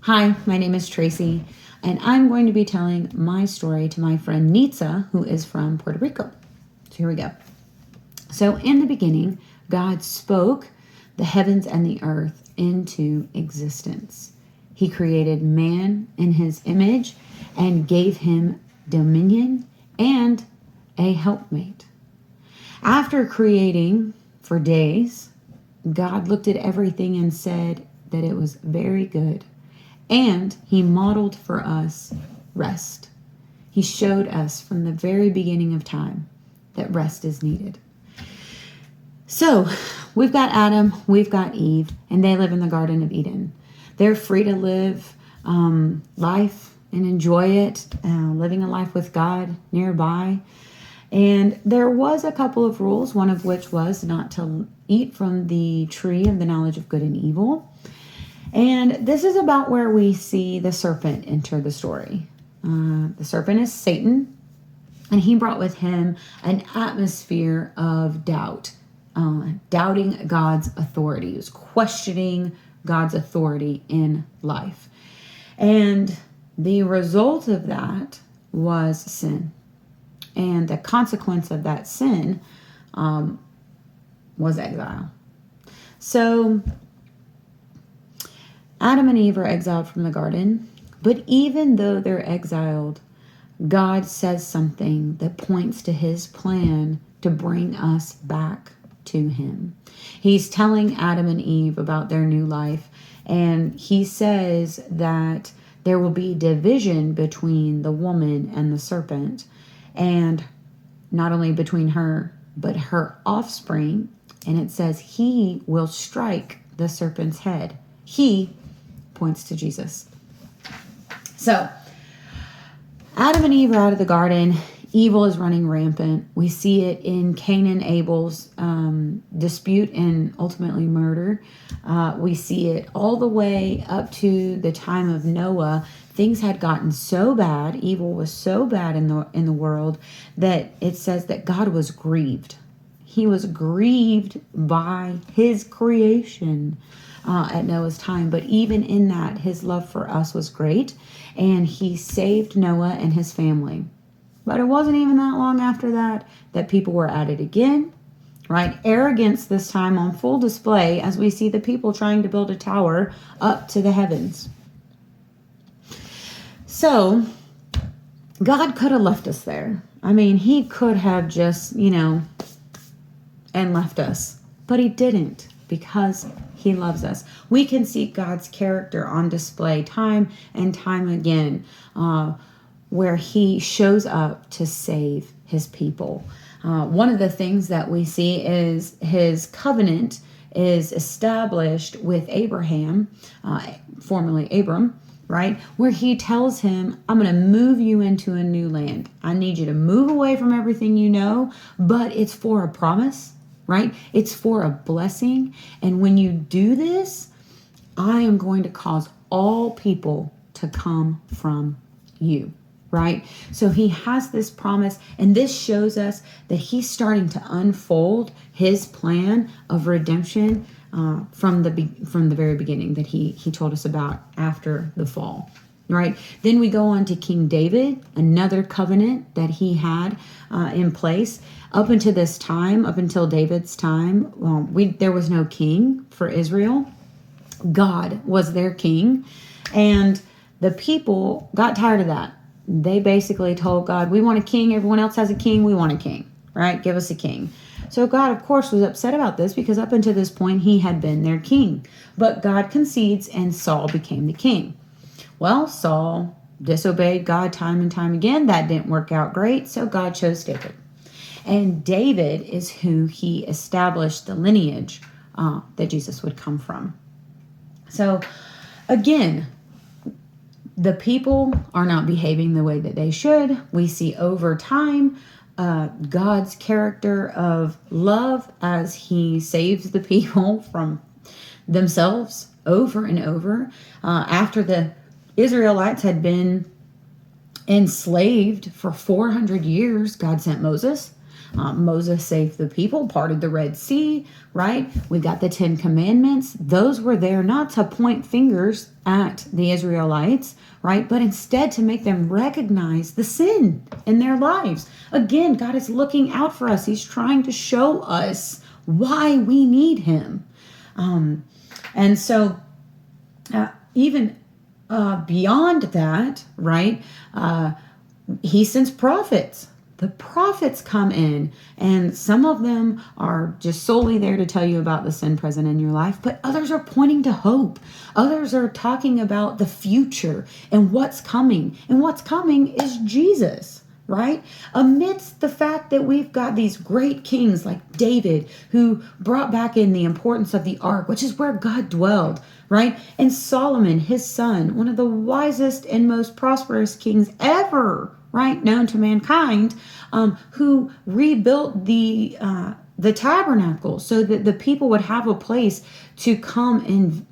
Hi, my name is Tracy, and I'm going to be telling my story to my friend Nitza, who is from Puerto Rico. So here we go. So in the beginning, God spoke the heavens and the earth into existence. He created man in his image and gave him dominion and a helpmate. After creating for days, God looked at everything and said that it was very good. And he modeled for us rest. He showed us from the very beginning of time that rest is needed. So we've got Adam, we've got Eve, and they live in the Garden of Eden. They're free to live life and enjoy it, living a life with God nearby. And there was a couple of rules, one of which was not to eat from the tree of the knowledge of good and evil. And this is about where we see the serpent enter the story. The serpent is Satan, and he brought with him an atmosphere of doubt, doubting God's authority. He was questioning God's authority in life. And the result of that was sin. And the consequence of that sin was exile. So Adam and Eve are exiled from the garden, but even though they're exiled, God says something that points to his plan to bring us back to him. He's telling Adam and Eve about their new life, and he says that there will be division between the woman and the serpent, and not only between her, but her offspring. And it says he will strike the serpent's head. He points to Jesus. So Adam and Eve are out of the garden. Evil is running rampant. We see it in Cain and Abel's dispute and ultimately murder. We see it all the way up to the time of Noah. Things had gotten so bad, evil was so bad in the world, that it says that God was grieved. He was grieved by his creation at Noah's time. But even in that, his love for us was great, and he saved Noah and his family. But it wasn't even that long after that people were at it again, right? Arrogance this time on full display as we see the people trying to build a tower up to the heavens. So God could have left us there. I mean, he could have just, and left us. But he didn't, because he loves us. We can see God's character on display time and time again, where he shows up to save his people. One of the things that we see is his covenant is established with Abraham, formerly Abram, right? Where he tells him, I'm going to move you into a new land. I need you to move away from everything you know, but it's for a promise, right? It's for a blessing. And when you do this, I am going to cause all people to come from you, right? So he has this promise, and this shows us that he's starting to unfold his plan of redemption from the very beginning that he told us about after the fall, right? Then we go on to King David, another covenant that he had in place. Up until this time, up until David's time, there was no king for Israel. God was their king, and the people got tired of that. They basically told God, we want a king. Everyone else has a king. We want a king, right? Give us a king. So God, of course, was upset about this because up until this point, he had been their king. But God concedes, and Saul became the king. Well, Saul disobeyed God time and time again. That didn't work out great, so God chose David. And David is who he established the lineage that Jesus would come from. So, again, the people are not behaving the way that they should. We see over time God's character of love as he saves the people from themselves over and over. After the Israelites had been enslaved for 400 years, God sent Moses. Moses saved the people, parted the Red Sea, right? We got the 10 Commandments. Those were there not to point fingers at the Israelites, right? But instead to make them recognize the sin in their lives. Again, God is looking out for us. He's trying to show us why we need him. And so even beyond that, right, he sends prophets. The prophets come in, and some of them are just solely there to tell you about the sin present in your life, but others are pointing to hope. Others are talking about the future and what's coming. And what's coming is Jesus, right? Amidst the fact that we've got these great kings like David, who brought back in the importance of the ark, which is where God dwelled, right? And Solomon, his son, one of the wisest and most prosperous kings ever, right, known to mankind, who rebuilt the tabernacle so that the people would have a place to come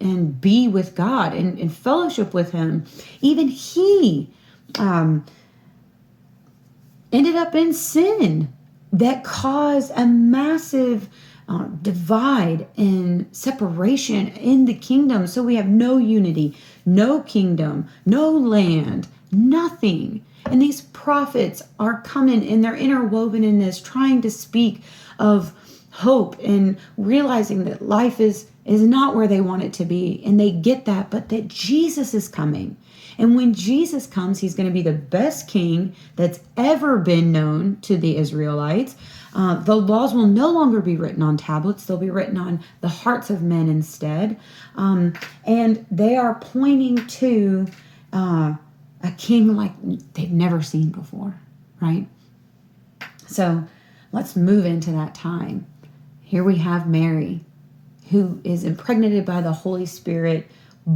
and be with God and fellowship with him. Even he ended up in sin that caused a massive divide and separation in the kingdom. So we have no unity, no kingdom, no land, nothing. And these prophets are coming and they're interwoven in this, trying to speak of hope and realizing that life is not where they want it to be. And they get that, but that Jesus is coming. And when Jesus comes, he's going to be the best king that's ever been known to the Israelites. The laws will no longer be written on tablets. They'll be written on the hearts of men instead. And they are pointing to a king like they've never seen before, right? So let's move into that time. Here we have Mary, who is impregnated by the Holy Spirit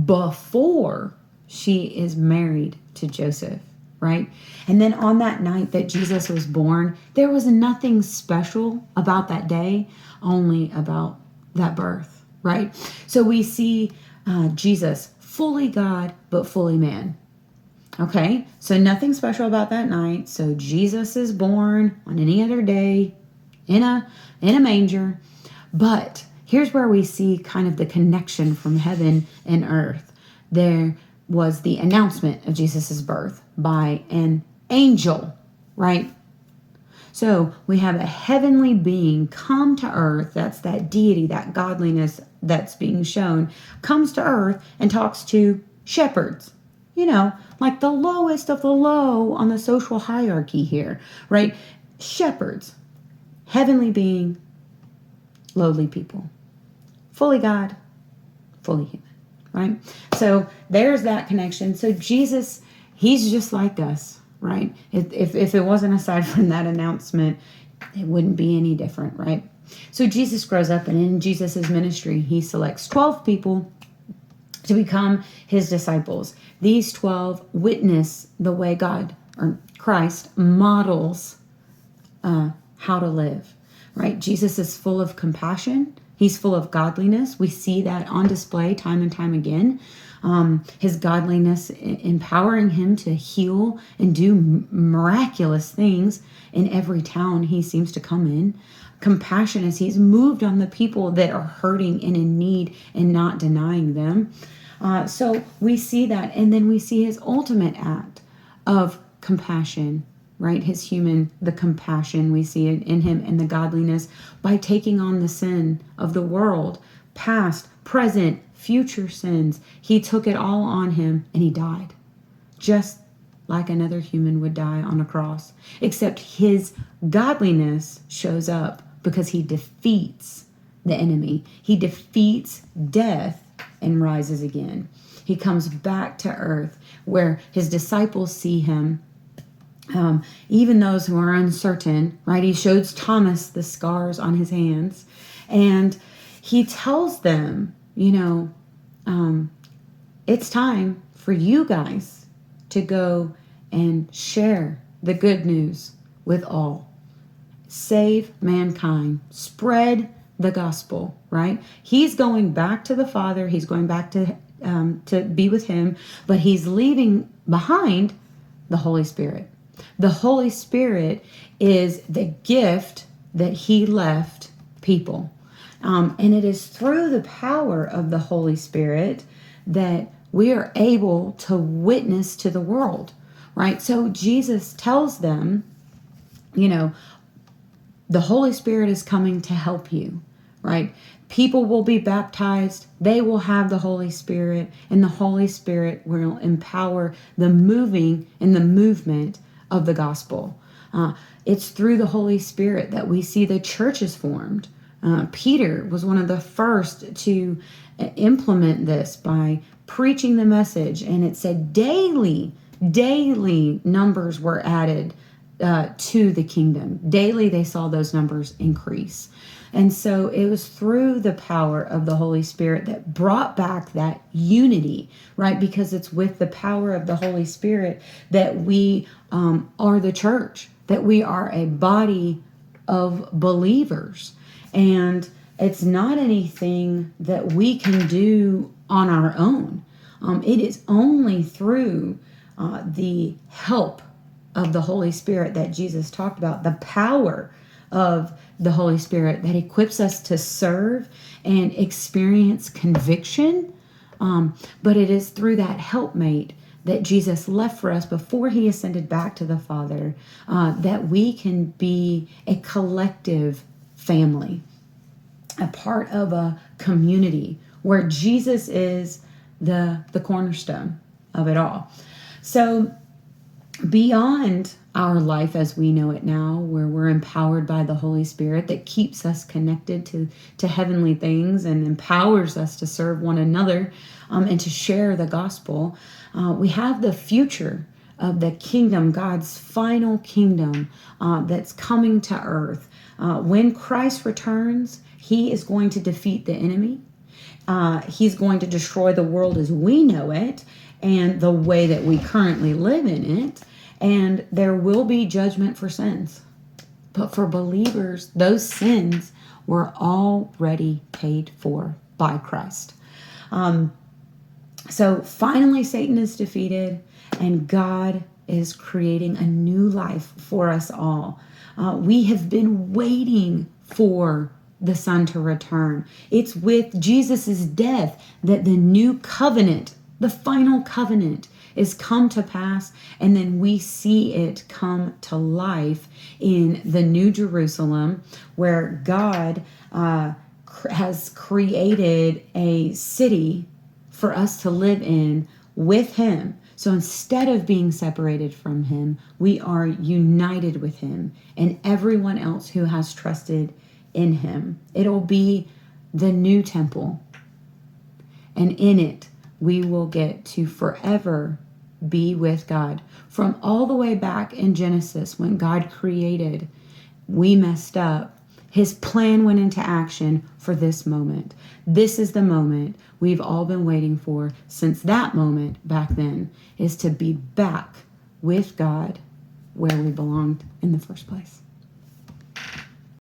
before she is married to Joseph, right? And then on that night that Jesus was born, there was nothing special about that day, only about that birth, right? So we see Jesus, fully God, but fully man. Okay, so nothing special about that night. So Jesus is born on any other day in a manger. But here's where we see kind of the connection from heaven and earth. There was the announcement of Jesus's birth by an angel, right? So we have a heavenly being come to earth. That's that deity, that godliness that's being shown, comes to earth and talks to shepherds. You know, like the lowest of the low on the social hierarchy here, right? Shepherds, heavenly being, lowly people, fully God, fully human, right? So there's that connection. So Jesus, he's just like us, right? If it wasn't aside from that announcement, it wouldn't be any different, right? So Jesus grows up, and in Jesus's ministry, he selects 12 people to become his disciples. These 12 witness the way God or Christ models how to live, right? Jesus is full of compassion. He's full of godliness. We see that on display time and time again. His godliness empowering him to heal and do miraculous things in every town he seems to come in. Compassion as he's moved on the people that are hurting and in need and not denying them. So we see that, and then we see his ultimate act of compassion, right? The compassion, we see it in him, and the godliness by taking on the sin of the world, past, present, future sins. He took it all on him, and he died, just like another human would die on a cross, except his godliness shows up because he defeats the enemy. He defeats death and rises again. He comes back to earth where his disciples see him, even those who are uncertain, right? He shows Thomas the scars on his hands, and he tells them, it's time for you guys to go and share the good news with all. Save mankind. Spread the gospel, right? He's going back to the Father. He's going back to be with him, but he's leaving behind the Holy Spirit. The Holy Spirit is the gift that he left people. And it is through the power of the Holy Spirit that we are able to witness to the world, right? So Jesus tells them, you know, the Holy Spirit is coming to help you, right? People will be baptized. They will have the Holy Spirit, and the Holy Spirit will empower the moving and the movement of the gospel. It's through the Holy Spirit that we see the church is formed. Peter was one of the first to implement this by preaching the message, and it said daily numbers were added to the kingdom. Daily they saw those numbers increase. And so it was through the power of the Holy Spirit that brought back that unity, right? Because it's with the power of the Holy Spirit that we are the church, that we are a body of believers. And it's not anything that we can do on our own. It is only through the help of the Holy Spirit that Jesus talked about, the power of the Holy Spirit that equips us to serve and experience conviction. But it is through that helpmate that Jesus left for us before he ascended back to the Father, that we can be a collective family, a part of a community where Jesus is the cornerstone of it all. So beyond our life as we know it now, where we're empowered by the Holy Spirit that keeps us connected to heavenly things and empowers us to serve one another and to share the gospel, we have the future of the kingdom, God's final kingdom that's coming to earth. When Christ returns, he is going to defeat the enemy. He's going to destroy the world as we know it and the way that we currently live in it. And there will be judgment for sins. But for believers, those sins were already paid for by Christ. So finally, Satan is defeated, and God is creating a new life for us all. We have been waiting for the Son to return. It's with Jesus's death that the new covenant, the final covenant, is come to pass, and then we see it come to life in the New Jerusalem, where God has created a city for us to live in with him. So instead of being separated from him, we are united with him and everyone else who has trusted in him. It'll be the new temple, and in it we will get to forever be with God. From all the way back in Genesis, when God created, we messed up. His plan went into action for this moment. This is the moment we've all been waiting for since that moment back then, is to be back with God where we belonged in the first place.